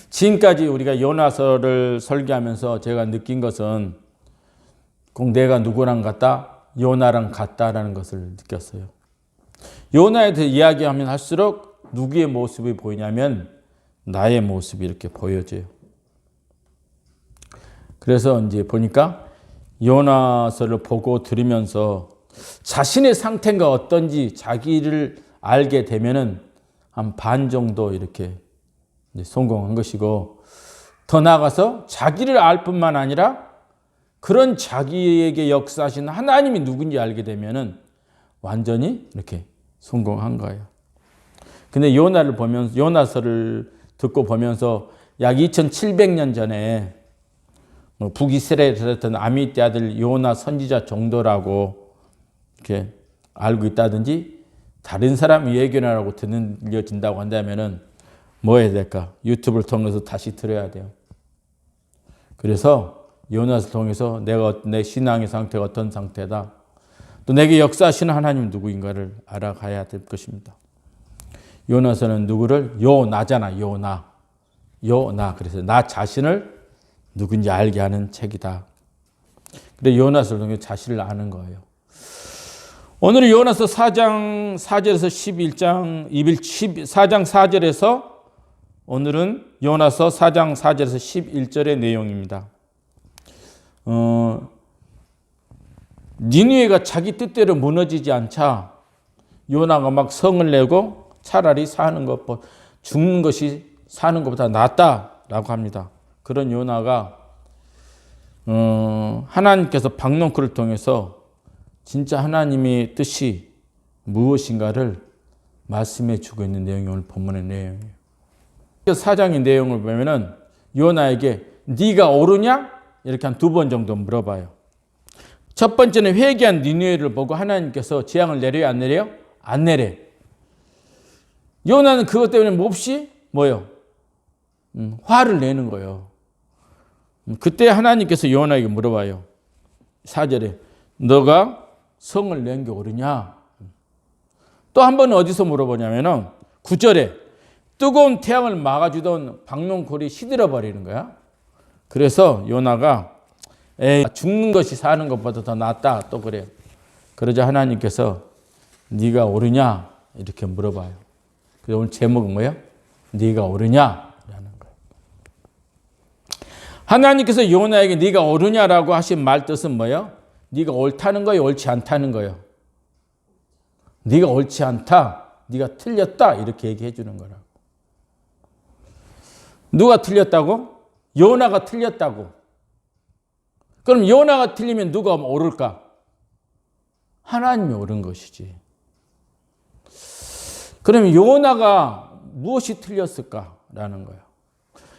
지금까지 우리가 요나서를 설계하면서 제가 느낀 것은 꼭 내가 누구랑 같다? 요나랑 같다라는 것을 느꼈어요. 요나에 대해 이야기하면 할수록 누구의 모습이 보이냐면 나의 모습이 이렇게 보여져요. 그래서 이제 보니까 요나서를 보고 들으면서 자신의 상태가 어떤지 자기를 알게 되면은 한 반 정도 이렇게 성공한 것이고, 더 나아가서 자기를 알 뿐만 아니라 그런 자기에게 역사하신 하나님이 누군지 알게 되면은 완전히 이렇게 성공한 거예요. 근데 요나를 보면서, 요나서를 듣고 보면서 약 2700년 전에 북이스라엘에 살았던 아미떼 아들 요나 선지자 정도라고 이렇게 알고 있다든지, 다른 사람이 예견하라고 들려진다고 한다면은 뭐 해야 될까? 유튜브를 통해서 다시 들어야 돼요. 그래서 요나서를 통해서 내 신앙의 상태가 어떤 상태다, 또 내게 역사하시는 하나님 누구인가를 알아가야 될 것입니다. 요나서는 누구를? 요나잖아. 요나. 그래서 나 자신을 누군지 알게 하는 책이다. 그래 요나서를 통해 자신을 아는 거예요. 오늘은 요나서 4장 4절에서 11장 4장 4절에서 오늘은 요나서 4장 4절에서 11절의 내용입니다. 니느웨가 자기 뜻대로 무너지지 않자 요나가 막 성을 내고 차라리 죽는 것이 사는 것보다 낫다라고 합니다. 그런 요나가 하나님께서 박농크를 통해서 진짜 하나님의 뜻이 무엇인가를 말씀해 주고 있는 내용이 오늘 본문의 내용이에요. 4장의 내용을 보면은 요나에게 네가 오르냐? 이렇게 한 2번 정도 물어봐요. 첫 번째는 회개한 니느웨를 보고 하나님께서 재앙을 내려요? 안 내려요? 안 내려. 요나는 그것 때문에 몹시 뭐요? 화를 내는 거예요. 그때 하나님께서 요나에게 물어봐요. 4절에 너가 성을 낸 게 옳으냐? 또 한 번은 어디서 물어보냐면은 9절에 뜨거운 태양을 막아주던 박농골이 시들어버리는 거야. 그래서 요나가 죽는 것이 사는 것보다 더 낫다 또 그래요. 그러자 하나님께서 네가 옳으냐? 이렇게 물어봐요. 그래서 오늘 제목은 뭐예요? 네가 옳으냐? 라는 거예요. 하나님께서 요나에게 네가 옳으냐라고 하신 말 뜻은 뭐예요? 네가 옳다는 거예요? 옳지 않다는 거예요? 네가 옳지 않다. 네가 틀렸다. 이렇게 얘기해 주는 거라고. 누가 틀렸다고? 요나가 틀렸다고. 그럼 요나가 틀리면 누가 옳을까? 하나님이 옳은 것이지. 그러면 요나가 무엇이 틀렸을까라는 거예요.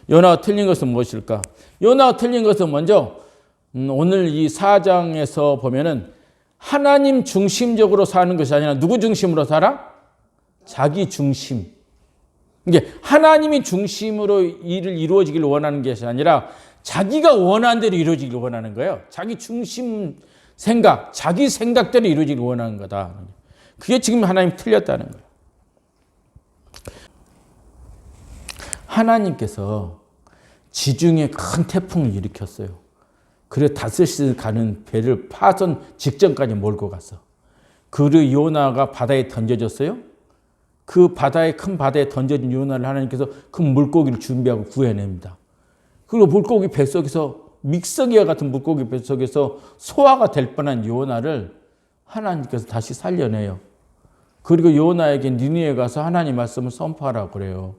요나가 틀린 것은 무엇일까? 요나가 틀린 것은 먼저 오늘 이 4장에서 보면은 하나님 중심적으로 사는 것이 아니라 누구 중심으로 살아? 자기 중심. 이게 하나님이 중심으로 일을 이루어지기를 원하는 것이 아니라 자기가 원하는 대로 이루어지기를 원하는 거예요. 자기 중심 생각, 자기 생각대로 이루어지기를 원하는 거다. 그게 지금 하나님 틀렸다는 거예요. 하나님께서 지중해 큰 태풍을 일으켰어요. 그래 다스시 가는 배를 파손 직전까지 몰고 갔어. 그리고 요나가 바다에 던져졌어요. 그 큰 바다에 던져진 요나를 하나님께서 큰 물고기를 준비하고 구해냅니다. 그리고 물고기 뱃속에서 믹서기와 같은 물고기 뱃속에서 소화가 될 뻔한 요나를 하나님께서 다시 살려내요. 그리고 요나에게 니느웨에 가서 하나님 말씀을 선포하라고 그래요.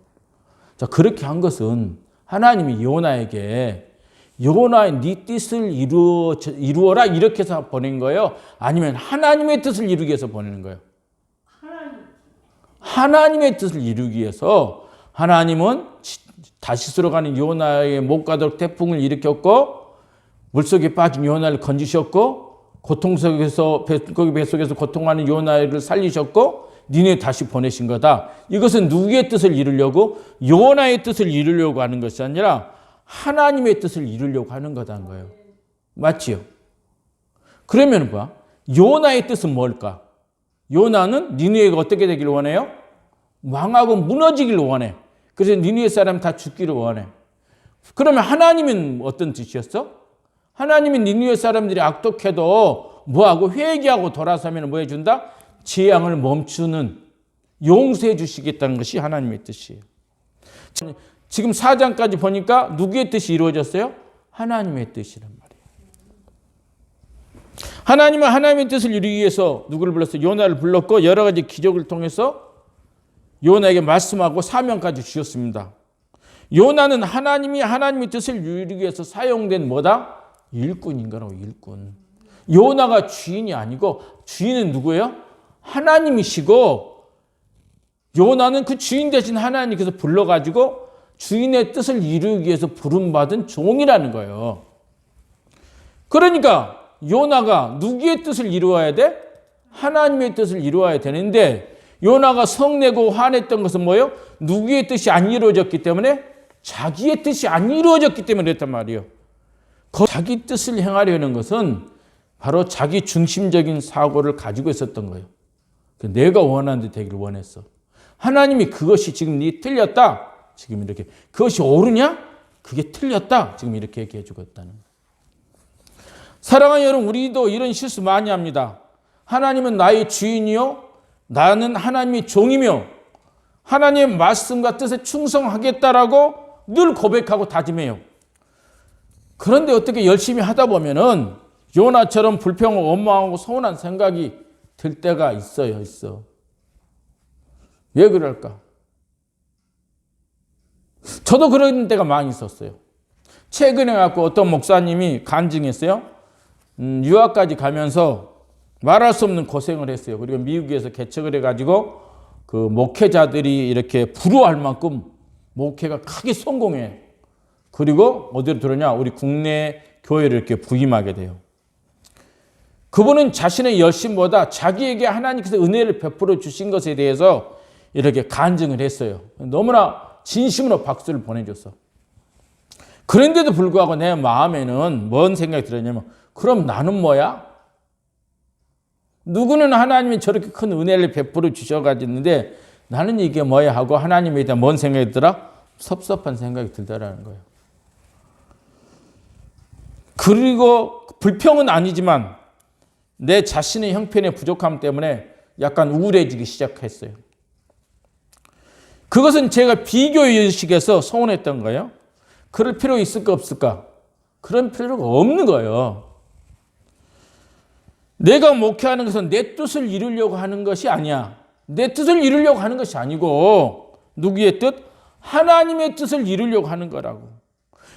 자, 그렇게 한 것은 하나님이 요나에게 요나의 네 뜻을 이루어라 이렇게 해서 보낸 거예요? 아니면 하나님의 뜻을 이루기 위해서 보내는 거예요? 하나님의 뜻을 이루기 위해서 하나님은 다시스로 가는 요나의 못 가도록 태풍을 일으켰고 물속에 빠진 요나를 건지셨고 고통 속에서 물고기 뱃속에서 고통하는 요나를 살리셨고 니네 다시 보내신 거다. 이것은 누구의 뜻을 이루려고? 요나의 뜻을 이루려고 하는 것이 아니라 하나님의 뜻을 이루려고 하는 거다는 거예요. 맞지요? 그러면 뭐야? 요나의 뜻은 뭘까? 요나는 니느웨가 어떻게 되기를 원해요? 망하고 무너지기를 원해. 그래서 니느웨 사람 다 죽기를 원해. 그러면 하나님은 어떤 뜻이었어? 하나님은 니느웨 사람들이 악독해도 뭐하고 회개하고 돌아서면 뭐 해준다? 재앙을 멈추는, 용서해 주시겠다는 것이 하나님의 뜻이에요. 지금 4장까지 보니까 누구의 뜻이 이루어졌어요? 하나님의 뜻이란 말이에요. 하나님은 하나님의 뜻을 이루기 위해서 누구를 불렀어요? 요나를 불렀고 여러 가지 기적을 통해서 요나에게 말씀하고 사명까지 주셨습니다. 요나는 하나님의 뜻을 이루기 위해서 사용된 뭐다? 일꾼인 거라고, 일꾼. 요나가 주인이 아니고 주인은 누구예요? 하나님이시고 요나는 그 주인 대신 하나님께서 불러가지고 주인의 뜻을 이루기 위해서 부름받은 종이라는 거예요. 그러니까 요나가 누구의 뜻을 이루어야 돼? 하나님의 뜻을 이루어야 되는데 요나가 성내고 화냈던 것은 뭐예요? 누구의 뜻이 안 이루어졌기 때문에, 자기의 뜻이 안 이루어졌기 때문에 그랬단 말이에요. 자기 뜻을 행하려는 것은 바로 자기 중심적인 사고를 가지고 있었던 거예요. 내가 원하는 데 되기를 원했어. 하나님이 그것이 지금 네 틀렸다. 지금 이렇게. 그것이 옳으냐? 그게 틀렸다. 지금 이렇게 얘기해 주겠다는 거예요. 사랑하는 여러분, 우리도 이런 실수 많이 합니다. 하나님은 나의 주인이요, 나는 하나님의 종이며 하나님의 말씀과 뜻에 충성하겠다라고 늘 고백하고 다짐해요. 그런데 어떻게 열심히 하다 보면은 요나처럼 불평하고 원망하고 서운한 생각이 들 때가 있어. 왜 그럴까? 저도 그런 때가 많이 있었어요. 최근에 갖고 어떤 목사님이 간증했어요. 유학까지 가면서 말할 수 없는 고생을 했어요. 그리고 미국에서 개척을 해가지고 그 목회자들이 이렇게 부러워할 만큼 목회가 크게 성공해요. 그리고 어디로 들어오냐? 우리 국내 교회를 이렇게 부임하게 돼요. 그분은 자신의 열심보다 자기에게 하나님께서 은혜를 베풀어 주신 것에 대해서 이렇게 간증을 했어요. 너무나 진심으로 박수를 보내줬어. 그런데도 불구하고 내 마음에는 뭔 생각이 들었냐면, 그럼 나는 뭐야? 누구는 하나님이 저렇게 큰 은혜를 베풀어 주셔가지는데 나는 이게 뭐야 하고 하나님에 대한 뭔 생각이 들어? 섭섭한 생각이 들더라는 거예요. 그리고 불평은 아니지만 내 자신의 형편의 부족함 때문에 약간 우울해지기 시작했어요. 그것은 제가 비교의식에서 서운했던 거예요. 그럴 필요 있을까 없을까? 그런 필요가 없는 거예요. 내가 목회하는 것은 내 뜻을 이루려고 하는 것이 아니야. 내 뜻을 이루려고 하는 것이 아니고 누구의 뜻? 하나님의 뜻을 이루려고 하는 거라고.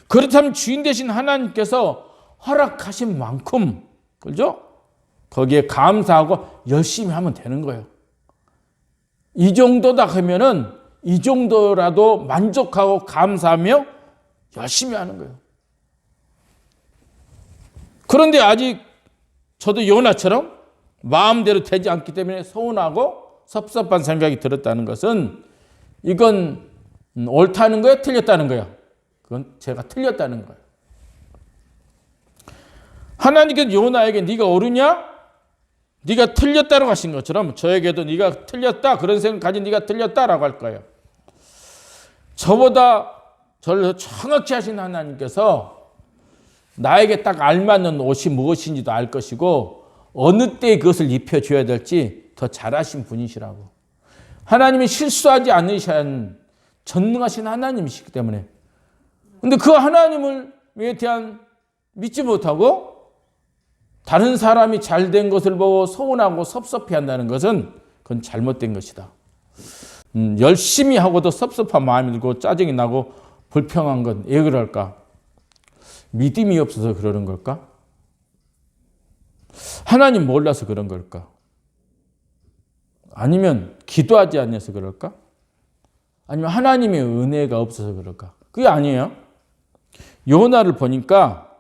그렇다면 주인 되신 하나님께서 허락하신 만큼, 그죠? 거기에 감사하고 열심히 하면 되는 거예요. 이 정도다 하면은 이 정도라도 만족하고 감사하며 열심히 하는 거예요. 그런데 아직 저도 요나처럼 마음대로 되지 않기 때문에 서운하고 섭섭한 생각이 들었다는 것은 이건 옳다는 거예요? 틀렸다는 거예요? 그건 제가 틀렸다는 거예요. 하나님께서 요나에게 네가 옳으냐? 네가 틀렸다고 하신 것처럼 저에게도 네가 틀렸다, 그런 생각 가진 네가 틀렸다라고 할 거예요. 저보다 저를 정확히 하신 하나님께서 나에게 딱 알맞는 옷이 무엇인지도 알 것이고 어느 때에 그것을 입혀줘야 될지 더 잘하신 분이시라고. 하나님이 실수하지 않으신 전능하신 하나님이시기 때문에. 근데 그 하나님을 대한 믿지 못하고 다른 사람이 잘된 것을 보고 서운하고 섭섭해한다는 것은 그건 잘못된 것이다. 열심히 하고도 섭섭한 마음이 들고 짜증이 나고 불평한 건 왜 그럴까? 믿음이 없어서 그러는 걸까? 하나님 몰라서 그런 걸까? 아니면 기도하지 않아서 그럴까? 아니면 하나님의 은혜가 없어서 그럴까? 그게 아니에요. 요나를 보니까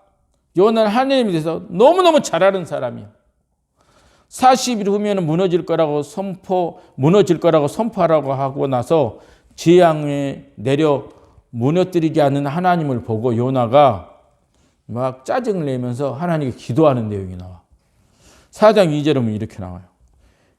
요나는 하나님에 대해서 너무너무 잘 아는 사람이에요. 40일 후면 무너질 거라고 선포하라고 하고 나서 재앙에 내려 무너뜨리지 않는 하나님을 보고 요나가 막 짜증을 내면서 하나님께 기도하는 내용이 나와. 4장 2절에 보면 이렇게 나와요.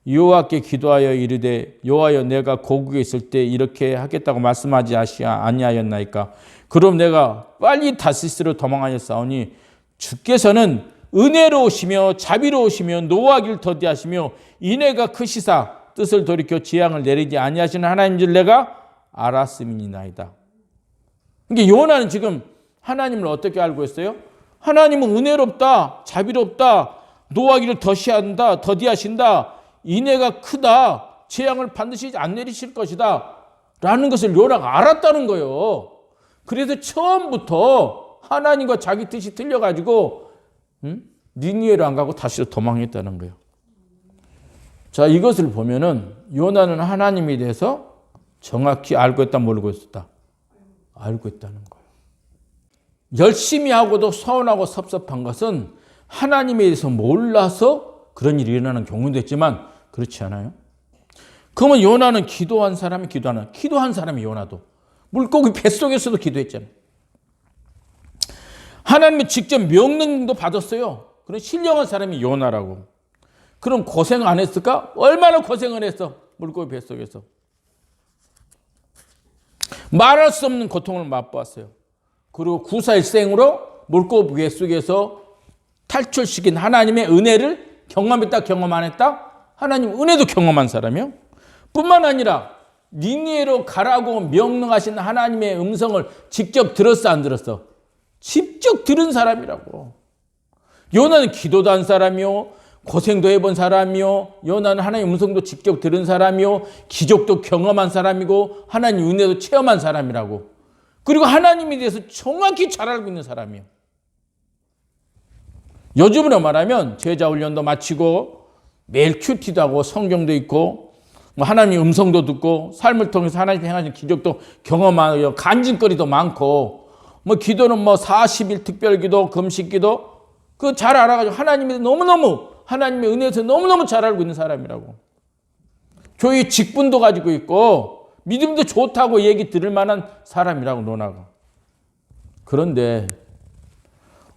여호와께 기도하여 이르되 여호와여 내가 고국에 있을 때 이렇게 하겠다고 말씀하지 아니하였나이까? 그럼 내가 빨리 다시스로 도망하였사오니 주께서는 은혜로우시며 자비로우시며 노하기를 더디하시며 인애가 크시사 뜻을 돌이켜 재앙을 내리지 아니하시는 하나님인 줄 내가 알았음이니이다. 그러니까 요나는 지금 하나님을 어떻게 알고 있어요? 하나님은 은혜롭다, 자비롭다, 노하기를 더디하신다, 인애가 크다, 재앙을 반드시 안 내리실 것이다 라는 것을 요나가 알았다는 거예요. 그래서 처음부터 하나님과 자기 뜻이 틀려가지고 니느웨로 안 가고 다시로 도망했다는 거예요. 자, 이것을 보면은 요나는 하나님에 대해서 정확히 알고 있다, 모르고 있었다? 알고 있다는 거예요. 열심히 하고도 서운하고 섭섭한 것은 하나님에 대해서 몰라서 그런 일이 일어나는 경우도 있지만 그렇지 않아요? 그러면 요나는 기도한 사람이 요나도 물고기 뱃속에서도 기도했잖아요. 하나님이 직접 명령도 받았어요. 그런 신령한 사람이 요나라고. 그럼 고생 안 했을까? 얼마나 고생을 했어. 물고기 뱃속에서. 말할 수 없는 고통을 맛보았어요. 그리고 구사일생으로 물고기 뱃속에서 탈출시킨 하나님의 은혜를 경험했다, 경험 안 했다? 하나님 은혜도 경험한 사람이요. 뿐만 아니라 니느웨로 가라고 명령하신 하나님의 음성을 직접 들었어, 안 들었어? 직접 들은 사람이라고. 요나는 기도도 한 사람이요, 고생도 해본 사람이요, 요나는 하나님의 음성도 직접 들은 사람이요, 기적도 경험한 사람이고 하나님 은혜도 체험한 사람이라고. 그리고 하나님에 대해서 정확히 잘 알고 있는 사람이요. 요즘으로 말하면 제자 훈련도 마치고 매일 큐티도 하고 성경도 읽고 하나님의 음성도 듣고 삶을 통해서 하나님 행하신 기적도 경험하고 간증거리도 많고 기도는 40일 특별기도, 금식기도 그거 잘 알아가지고 하나님에 너무너무 하나님의 은혜에서 너무너무 잘 알고 있는 사람이라고. 교회 직분도 가지고 있고 믿음도 좋다고 얘기 들을 만한 사람이라고 노나가. 그런데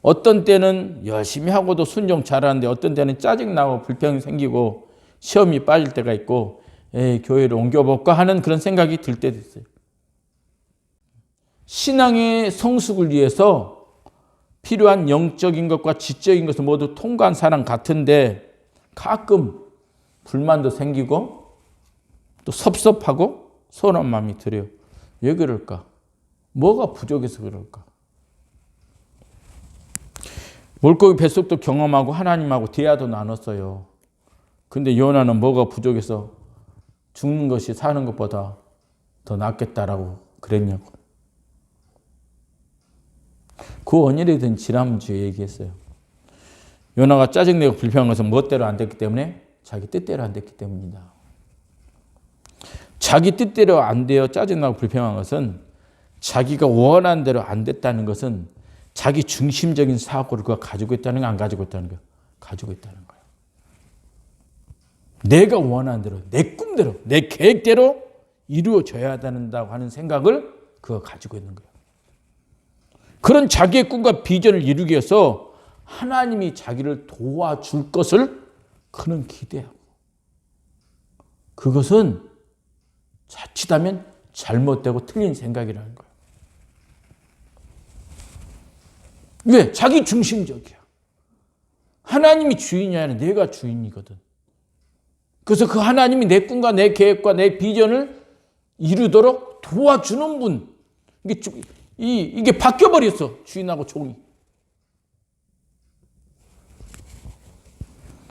어떤 때는 열심히 하고도 순종 잘하는데 어떤 때는 짜증나고 불평이 생기고 시험이 빠질 때가 있고 교회를 옮겨볼까 하는 그런 생각이 들 때도 있어요. 신앙의 성숙을 위해서 필요한 영적인 것과 지적인 것을 모두 통과한 사람 같은데 가끔 불만도 생기고 또 섭섭하고 서운한 마음이 들어요. 왜 그럴까? 뭐가 부족해서 그럴까? 물고기 뱃속도 경험하고 하나님하고 대화도 나눴어요. 근데 요나는 뭐가 부족해서 죽는 것이 사는 것보다 더 낫겠다라고 그랬냐고. 그 원인에 대한 지난주에 얘기했어요. 요나가 짜증내고 불평한 것은 멋대로 안 됐기 때문에 자기 뜻대로 안 됐기 때문이다. 자기 뜻대로 안 되어 짜증나고 불평한 것은 자기가 원하는 대로 안 됐다는 것은 자기 중심적인 사고를 그가 가지고 있다는 거, 안 가지고 있다는 거? 가지고 있다는 거예요. 내가 원하는 대로, 내 꿈대로, 내 계획대로 이루어져야 된다고 하는 생각을 그가 가지고 있는 거예요. 그런 자기의 꿈과 비전을 이루기 위해서 하나님이 자기를 도와줄 것을 그는 기대하고, 그것은 자칫하면 잘못되고 틀린 생각이라는 거예요. 왜? 자기 중심적이야. 하나님이 주인이 아니라 내가 주인이거든. 그래서 그 하나님이 내 꿈과 내 계획과 내 비전을 이루도록 도와주는 분. 이게 바뀌어버렸어. 주인하고 종이.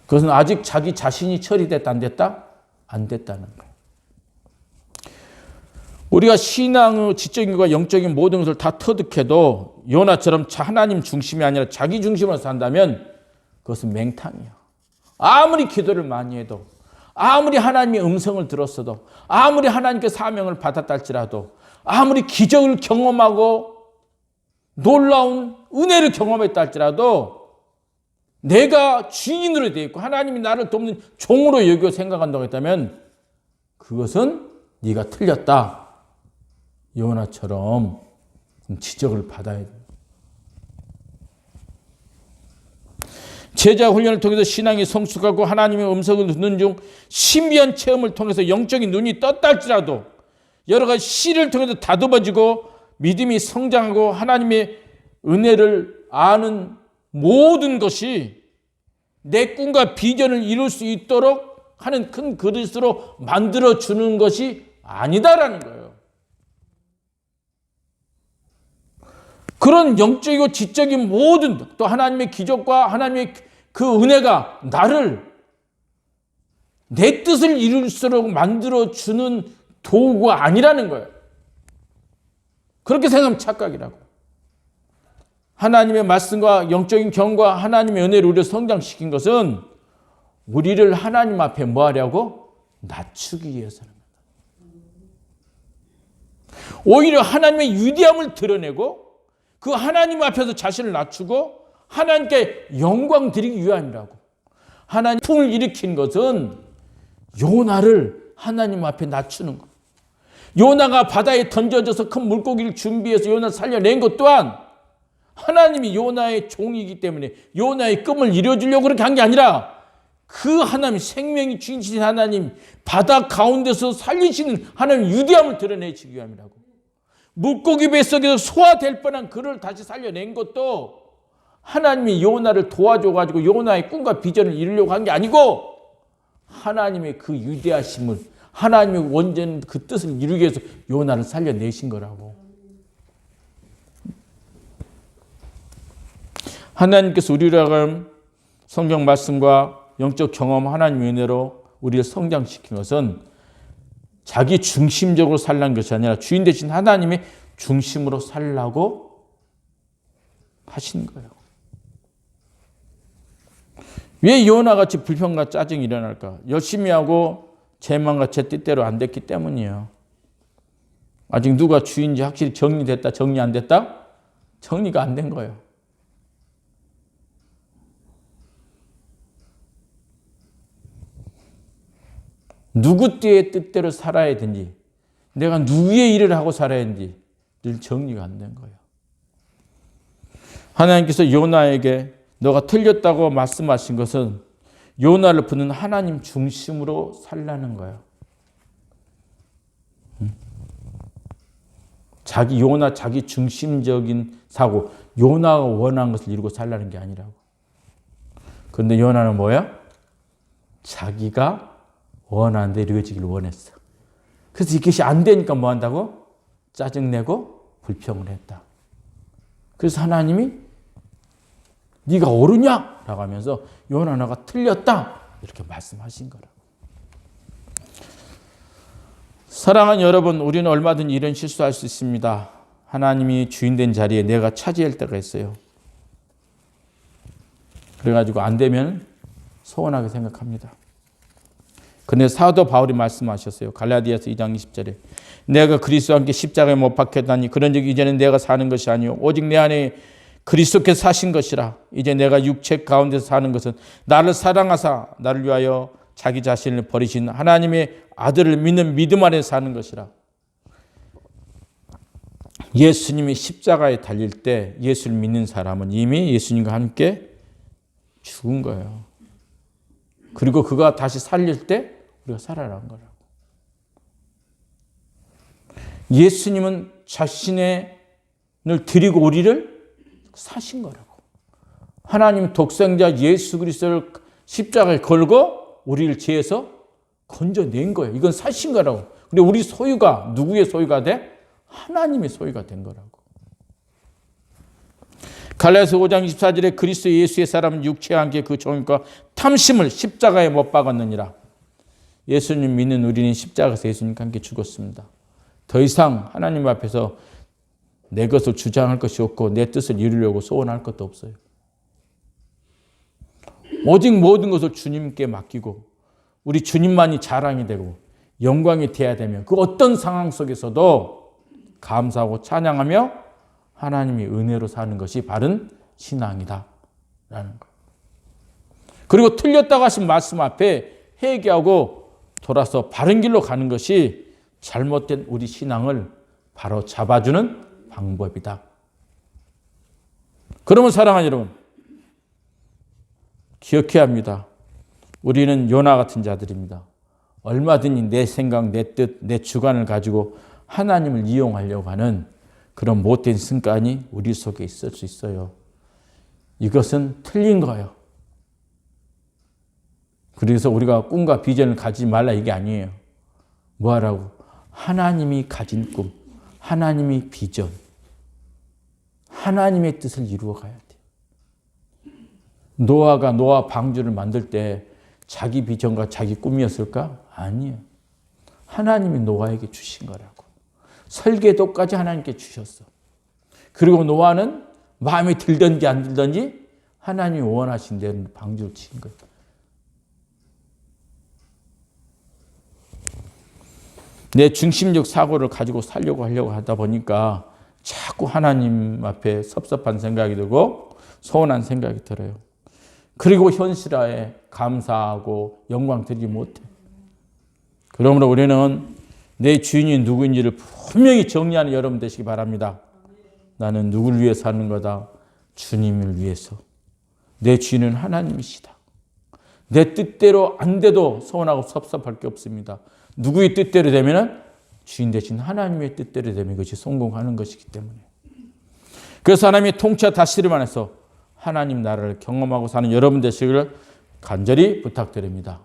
그것은 아직 자기 자신이 처리됐다 안 됐다? 안 됐다는 거예요. 우리가 신앙의 지적인 것과 영적인 모든 것을 다 터득해도 요나처럼 하나님 중심이 아니라 자기 중심으로 산다면 그것은 맹탕이야. 아무리 기도를 많이 해도, 아무리 하나님의 음성을 들었어도, 아무리 하나님께 사명을 받았다 할지라도, 아무리 기적을 경험하고 놀라운 은혜를 경험했다 할지라도 내가 주인으로 되어 있고 하나님이 나를 돕는 종으로 여기고 생각한다고 했다면 그것은 네가 틀렸다. 요나처럼 지적을 받아야 돼. 제자 훈련을 통해서 신앙이 성숙하고 하나님의 음성을 듣는 중 신비한 체험을 통해서 영적인 눈이 떴다 할지라도 여러 가지 시를 통해서 다듬어지고 믿음이 성장하고 하나님의 은혜를 아는 모든 것이 내 꿈과 비전을 이룰 수 있도록 하는 큰 그릇으로 만들어주는 것이 아니다라는 거예요. 그런 영적이고 지적인 모든 또 하나님의 기적과 하나님의 그 은혜가 나를 내 뜻을 이룰수록 만들어주는 도구가 아니라는 거예요. 그렇게 생각하면 착각이라고. 하나님의 말씀과 영적인 경과 하나님의 은혜를 우리를 성장시킨 것은 우리를 하나님 앞에 뭐 하려고? 낮추기 위해서는. 오히려 하나님의 위대함을 드러내고 그 하나님 앞에서 자신을 낮추고 하나님께 영광 드리기 위함이라고. 하나님 풍을 일으킨 것은 요나를 하나님 앞에 낮추는 것. 요나가 바다에 던져져서 큰 물고기를 준비해서 요나를 살려낸 것 또한 하나님이 요나의 종이기 때문에 요나의 꿈을 이뤄주려고 그렇게 한 게 아니라 그 하나님, 생명이 주인이신 하나님, 바다 가운데서 살리시는 하나님 위대함을 드러내시기 위함이라고. 물고기 뱃속에서 소화될 뻔한 그를 다시 살려낸 것도 하나님이 요나를 도와줘가지고 요나의 꿈과 비전을 이루려고 한 게 아니고 하나님의 그 위대하심을, 하나님의 원전 그 뜻을 이루기 위해서 요나를 살려내신 거라고. 하나님께서 우리를 성경 말씀과 영적 경험 하나님의 은혜로 우리를 성장시킨 것은 자기 중심적으로 살라는 것이 아니라 주인 되신 하나님의 중심으로 살라고 하신 거예요. 왜 요나같이 불평과 짜증이 일어날까? 열심히 하고 제 마음과 제 뜻대로 안 됐기 때문이에요. 아직 누가 주인인지 확실히 정리됐다, 정리 안 됐다? 정리가 안 된 거예요. 누구 때의 뜻대로 살아야 되는지, 내가 누구의 일을 하고 살아야 되는지 늘 정리가 안 된 거예요. 하나님께서 요나에게 너가 틀렸다고 말씀하신 것은 요나를 부는 하나님 중심으로 살라는 거예요. 요나 자기 중심적인 사고, 요나가 원하는 것을 이루고 살라는 게 아니라고. 그런데 요나는 뭐야? 자기가 원하는 대로 이루어지기를 원했어. 그래서 이것이 안 되니까 뭐 한다고? 짜증내고 불평을 했다. 그래서 하나님이 네가 옳으냐? 라고 하면서 요나가 틀렸다. 이렇게 말씀하신 거라고. 사랑하는 여러분, 우리는 얼마든지 이런 실수할 수 있습니다. 하나님이 주인된 자리에 내가 차지할 때가 있어요. 그래가지고 안 되면 서운하게 생각합니다. 근데 사도 바울이 말씀하셨어요. 갈라디아서 2장 20절에 내가 그리스도와 함께 십자가에 못 박혔다니 그런즉 이제는 내가 사는 것이 아니요 오직 내 안에 그리스도께서 사신 것이라. 이제 내가 육체 가운데서 사는 것은 나를 사랑하사 나를 위하여 자기 자신을 버리신 하나님의 아들을 믿는 믿음 안에 사는 것이라. 예수님이 십자가에 달릴 때 예수를 믿는 사람은 이미 예수님과 함께 죽은 거예요. 그리고 그가 다시 살릴 때 우리가 살아난 거라고. 예수님은 자신을 드리고 우리를 사신 거라고. 하나님 독생자 예수 그리스도를 십자가에 걸고 우리를 죄에서 건져낸 거예요. 이건 사신 거라고. 근데 우리 소유가 누구의 소유가 돼? 하나님의 소유가 된 거라고. 갈라디아서 5장 24절에 그리스도 예수의 사람은 육체와 함께 그 정욕과 탐심을 십자가에 못 박았느니라. 예수님 믿는 우리는 십자가에서 예수님과 함께 죽었습니다. 더 이상 하나님 앞에서 내 것을 주장할 것이 없고 내 뜻을 이루려고 소원할 것도 없어요. 오직 모든 것을 주님께 맡기고 우리 주님만이 자랑이 되고 영광이 돼야 되면 그 어떤 상황 속에서도 감사하고 찬양하며 하나님의 은혜로 사는 것이 바른 신앙이다 라는 것. 그리고 틀렸다고 하신 말씀 앞에 회개하고 돌아서 바른 길로 가는 것이 잘못된 우리 신앙을 바로 잡아주는 방법이다. 그러면 사랑하는 여러분, 기억해야 합니다. 우리는 요나 같은 자들입니다. 얼마든지 내 생각, 내 뜻, 내 주관을 가지고 하나님을 이용하려고 하는 그런 못된 습관이 우리 속에 있을 수 있어요. 이것은 틀린 거예요. 그래서 우리가 꿈과 비전을 가지지 말라 이게 아니에요. 뭐 하라고? 하나님이 가진 꿈, 하나님이 비전, 하나님의 뜻을 이루어 가야 돼요. 노아가 노아 방주를 만들 때 자기 비전과 자기 꿈이었을까? 아니에요. 하나님이 노아에게 주신 거라고. 설계도까지 하나님께 주셨어. 그리고 노아는 마음에 들든지 안 들든지 하나님이 원하신 대로 방주를 친 거예요. 내 중심적 사고를 가지고 살려고 하려고 하다 보니까 자꾸 하나님 앞에 섭섭한 생각이 들고 서운한 생각이 들어요. 그리고 현실화에 감사하고 영광 드리지 못해. 그러므로 우리는 내 주인이 누구인지를 분명히 정리하는 여러분 되시기 바랍니다. 나는 누구를 위해 사는 거다? 주님을 위해서. 내 주인은 하나님이시다. 내 뜻대로 안 돼도 서운하고 섭섭할 게 없습니다. 누구의 뜻대로 되면 주인 대신 하나님의 뜻대로 되면 그것이 성공하는 것이기 때문에. 그래서 하나님의 통치와 다스림 안에서 하나님 나라를 경험하고 사는 여러분 되시기를 간절히 부탁드립니다.